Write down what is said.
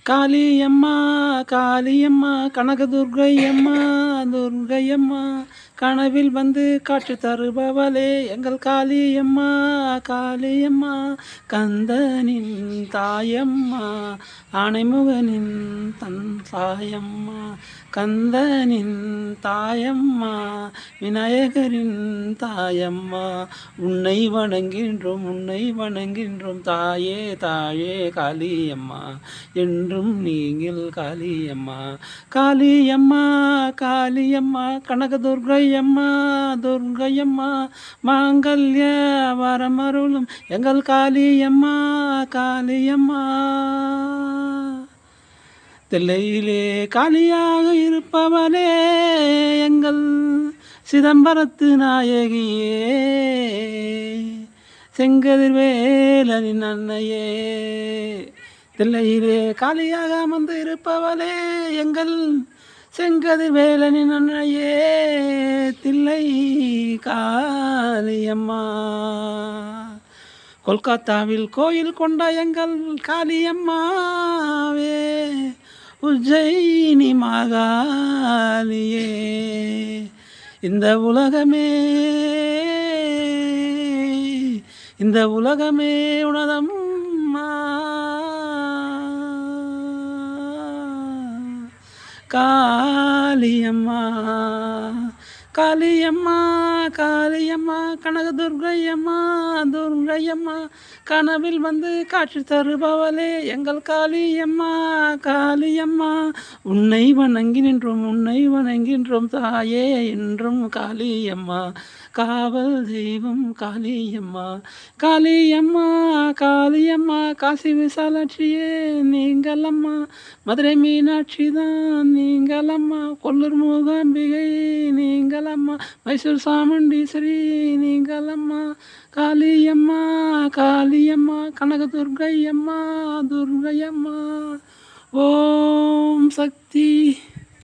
காளியம்மா காளியம்மா கனகதுர்க்கையம்மா துர்க்கையம்மா கனவில் வந்து காட்சி தருபவளே எங்கள் காளியம்மா காளியம்மா கந்தனின் தாயம்மா ஆனைமுகனின் தன் தாயம்மா கந்தனின் தாயம்மா விநாயகரின் தாயம்மா உன்னை வணங்கின்றோம் தாயே தாயே காளியம்மா என்றும் நீங்கள் காளியம்மா காளியம்மா காளியம்மா கனகதுர்க்கையம்மா துர்க்கையம்மா மாங்கல்ய வரமருளும் எங்கள் காளியம்மா காளியம்மா தில்லையிலே காளியாக இருப்பவளே எங்கள் சிதம்பரத்து நாயகியே செங்கதிர்வேலனின் அன்னையே தில்லையிலே காளியாக அமர்ந்து இருப்பவளே எங்கள் செங்கதிர்வேலனின் அன்னையே தில்லை காளியம்மா கொல்கத்தாவில் கோயில் கொண்ட எங்கள் காளியம்மாவே உஜ்ஜயினி மாகாளியே இந்த உலகமே உனதம்மா காளியம்மா காளியம்மா காளியம்மா கனகதுர்க்கையம்மா துர்க்கையம்மா கனவில் வந்து காட்சி தருபவளே எங்கள் காளியம்மா காளியம்மா உன்னை வணங்கி நின்றோம் தாயே என்றும் காளியம்மா காவல் தெய்வம் காளியம்மா காளியம்மா காளியம்மா காசி விசாலாட்சியே நீங்களம்மா மதுரை மீனாட்சி தான் நீங்களம்மா கொல்லூர் மூகாம்பிகை நீங்களம்மா மைசூர் சாமுண்டீஸ்வரி நீங்களம்மா காளியம்மா காளியம்மா கனகதுர்க்கையம்மா துர்க்கையம்மா ஓம் சக்தி.